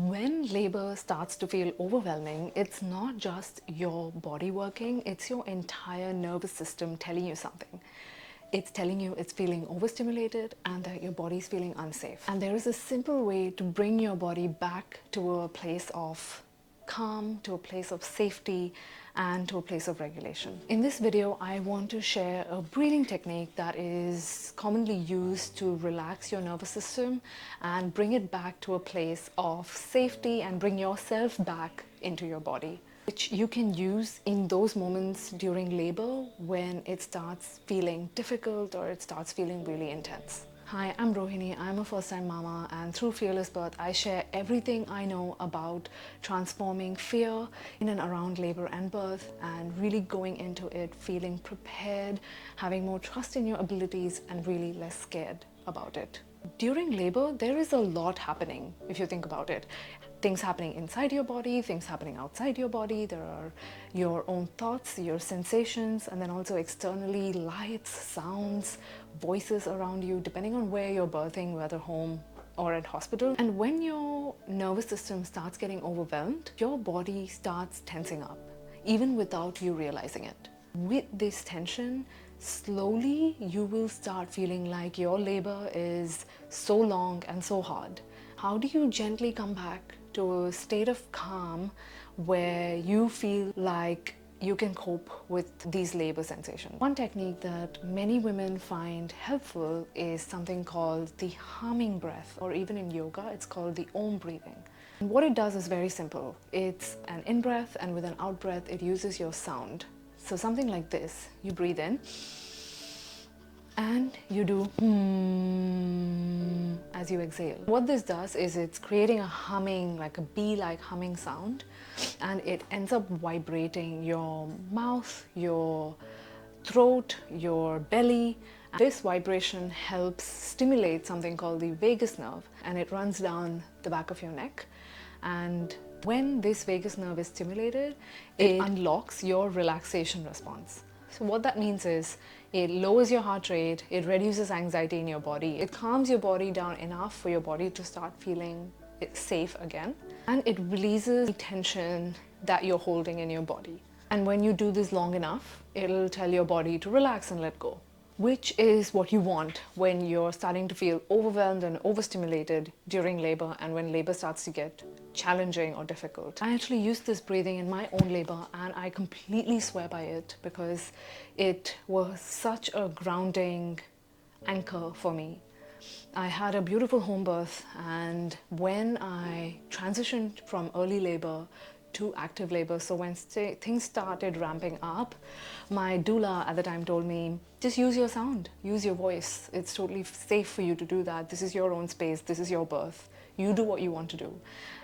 When labor starts to feel overwhelming, it's not just your body working, it's your entire nervous system telling you something. It's telling you it's feeling overstimulated and that your body's feeling unsafe. And there is a simple way to bring your body back to a place of calm, to a place of safety, and to a place of regulation. In this video, I want to share a breathing technique that is commonly used to relax your nervous system and bring it back to a place of safety and bring yourself back into your body, which you can use in those moments during labor when it starts feeling difficult or it starts feeling really intense. Hi, I'm Rohene. I'm a first-time mama, and through Fearless Birth, I share everything I know about transforming fear in and around labor and birth and really going into it feeling prepared, having more trust in your abilities, and really less scared about it. During labor, there is a lot happening, if you think about it. Things happening inside your body, things happening outside your body. There are your own thoughts, your sensations, and then also externally lights, sounds, voices around you, depending on where you're birthing, whether home or at hospital. And when your nervous system starts getting overwhelmed, your body starts tensing up, even without you realizing it. With this tension, slowly you will start feeling like your labor is so long and so hard. How do you gently come back to a state of calm where you feel like you can cope with these labor sensations? One technique that many women find helpful is something called the humming breath, or even in yoga, it's called the Om breathing. And what it does is very simple. It's an in-breath, and with an out-breath, it uses your sound. So something like this, you breathe in, and you do as you exhale. What this does is it's creating a humming, like a bee-like humming sound, and it ends up vibrating your mouth, your throat, your belly. This vibration helps stimulate something called the vagus nerve, and it runs down the back of your neck. And when this vagus nerve is stimulated, it unlocks your relaxation response. So what that means is it lowers your heart rate, it reduces anxiety in your body, it calms your body down enough for your body to start feeling safe again, and it releases the tension that you're holding in your body. And when you do this long enough, it'll tell your body to relax and let go, which is what you want when you're starting to feel overwhelmed and overstimulated during labor and when labor starts to get challenging or difficult. I actually used this breathing in my own labor, and I completely swear by it because it was such a grounding anchor for me. I had a beautiful home birth, and when I transitioned from early labor to active labor, so when things started ramping up, my doula at the time told me, just use your sound, use your voice. It's totally safe for you to do that. This is your own space, this is your birth. You do what you want to do.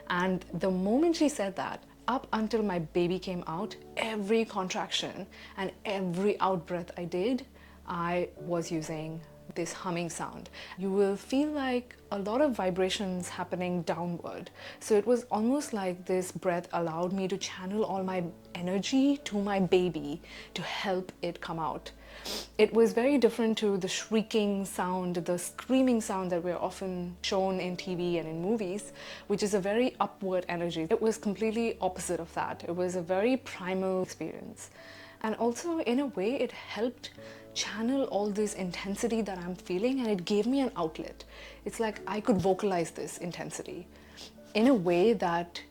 And the moment she said that, up until my baby came out, every contraction and every out breath I did, I was using this humming sound. You will feel like a lot of vibrations happening downward. So it was almost like this breath allowed me to channel all my energy to my baby to help it come out. It was very different to the shrieking sound, the screaming sound that we're often shown in TV and in movies, which is a very upward energy. It was completely opposite of that. It was a very primal experience. And also, in a way, it helped channel all this intensity that I'm feeling, and it gave me an outlet. It's like I could vocalize this intensity in a way that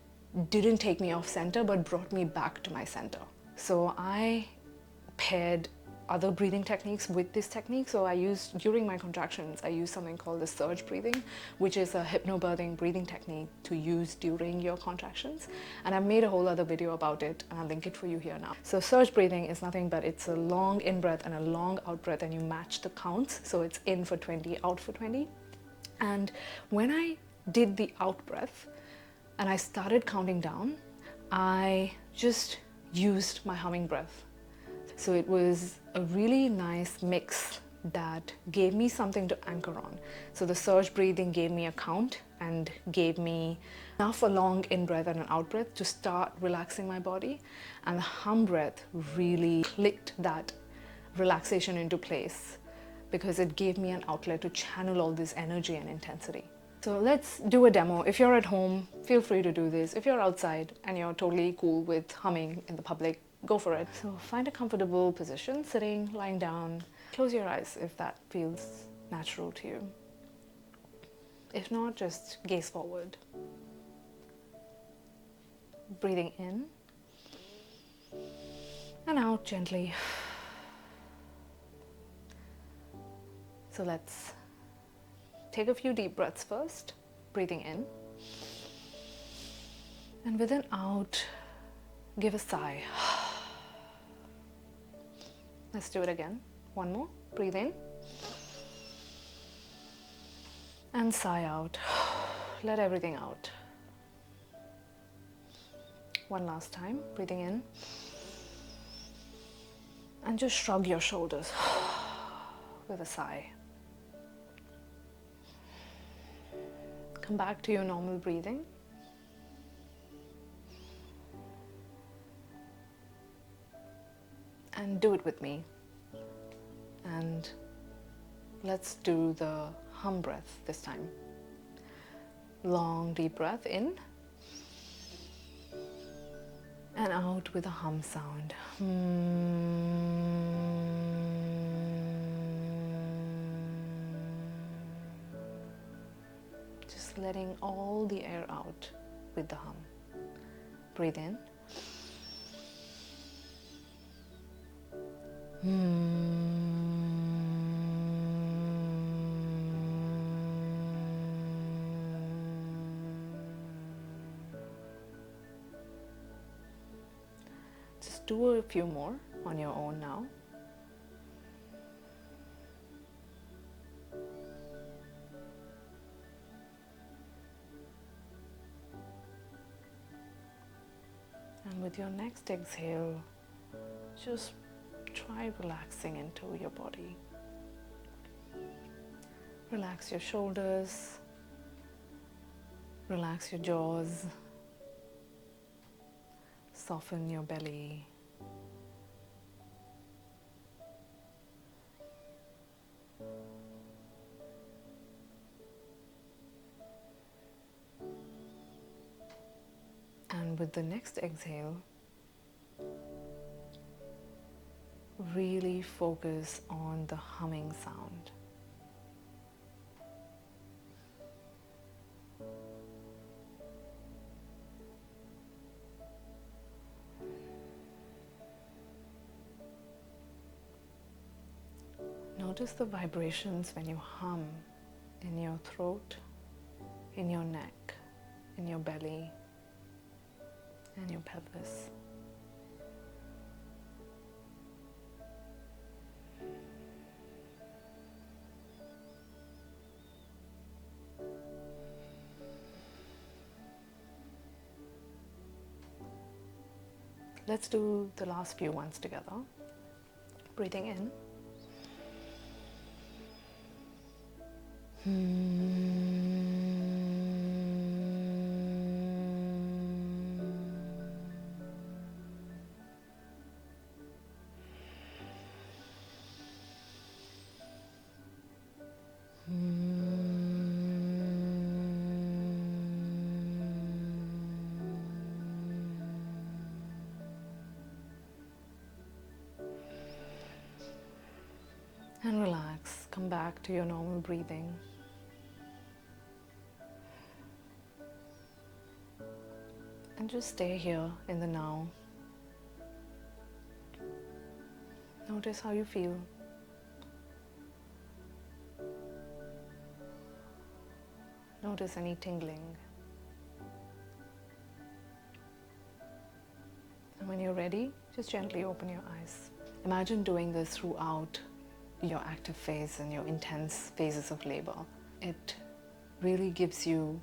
didn't take me off center, but brought me back to my center. So I paired other breathing techniques with this technique. So during my contractions, I used something called the surge breathing, which is a hypnobirthing breathing technique to use during your contractions. And I've made a whole other video about it, and I'll link it for you here now. So surge breathing is nothing but it's a long in breath and a long out breath, and you match the counts. So it's in for 20, out for 20. And when I did the out breath and I started counting down, I just used my humming breath. So it was a really nice mix that gave me something to anchor on. So the surge breathing gave me a count and gave me enough a long in-breath and an out-breath to start relaxing my body. And the hum breath really clicked that relaxation into place because it gave me an outlet to channel all this energy and intensity. So let's do a demo. If you're at home, feel free to do this. If you're outside and you're totally cool with humming in the public, go for it. So find a comfortable position, sitting, lying down. Close your eyes if that feels natural to you. If not, just gaze forward. Breathing in and out gently. So let's take a few deep breaths first. Breathing in. And with an out, give a sigh. Let's do it again. One more. Breathe in. And sigh out. Let everything out. One last time. Breathing in. And just shrug your shoulders with a sigh. Come back to your normal breathing. And do it with me. And let's do the hum breath this time. Long, deep breath in. And out with a hum sound. Just letting all the air out with the hum. Breathe in. Just do a few more on your own now. And with your next exhale, just try relaxing into your body. Relax your shoulders, relax your jaws, soften your belly. And with the next exhale, really focus on the humming sound. Notice the vibrations when you hum in your throat, in your neck, in your belly, and your pelvis. Let's do the last few ones together. Breathing in. And relax. Come back to your normal breathing. And just stay here in the now. Notice how you feel. Notice any tingling. And when you're ready, just gently open your eyes. Imagine doing this throughout your active phase and your intense phases of labor. It really gives you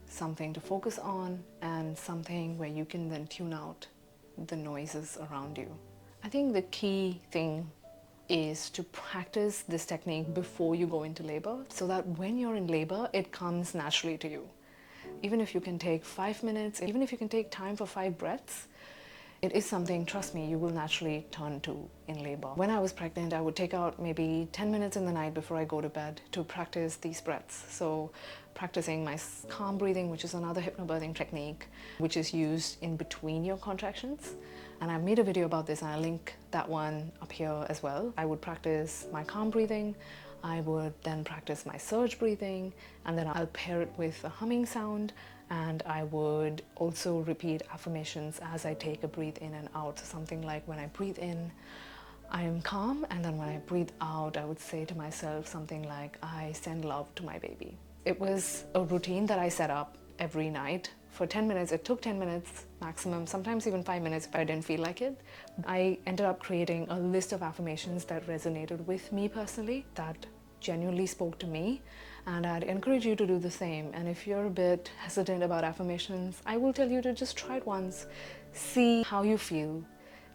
something to focus on and something where you can then tune out the noises around you. I think the key thing is to practice this technique before you go into labor so that when you're in labor, it comes naturally to you. Even if you can take 5 minutes, even if you can take time for 5 breaths, It is something, trust me, you will naturally turn to in labor. When I was pregnant, I would take out maybe 10 minutes in the night before I go to bed to practice these breaths. So practicing my calm breathing, which is another hypnobirthing technique, which is used in between your contractions. And I made a video about this and I'll link that one up here as well. I would practice my calm breathing, I would then practice my surge breathing, and then I'll pair it with a humming sound, and I would also repeat affirmations as I take a breath in and out. So something like, when I breathe in, I am calm, and then when I breathe out, I would say to myself something like, I send love to my baby. It was a routine that I set up every night for 10 minutes. It took 10 minutes maximum, sometimes even 5 minutes if I didn't feel like it. I ended up creating a list of affirmations that resonated with me personally, that genuinely spoke to me, and I'd encourage you to do the same. And if you're a bit hesitant about affirmations, I will tell you to just try it once, see how you feel,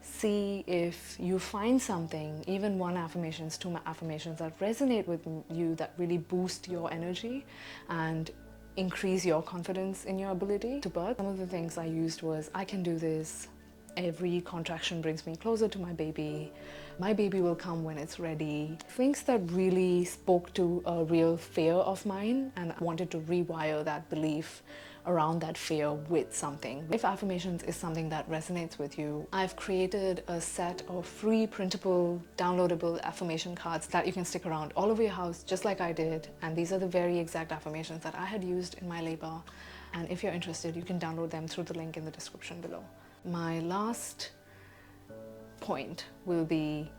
see if you find something, even one affirmations, two affirmations that resonate with you, that really boost your energy and increase your confidence in your ability to birth. Some of the things I used was, I can do this, every contraction brings me closer to my baby will come when it's ready. Things that really spoke to a real fear of mine, and I wanted to rewire that belief around that fear with something. If affirmations is something that resonates with you, I've created a set of free printable, downloadable affirmation cards that you can stick around all over your house, just like I did. And these are the very exact affirmations that I had used in my labor. And if you're interested, you can download them through the link in the description below. My last point will be,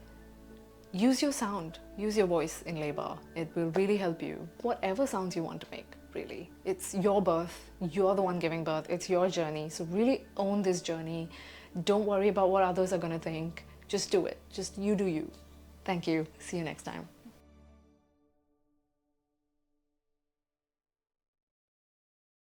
use your sound, use your voice in labor. It will really help you. Whatever sounds you want to make, really. It's your birth, you're the one giving birth, it's your journey. So really own this journey. Don't worry about what others are gonna think. Just do it. Just you do you. Thank you. See you next time.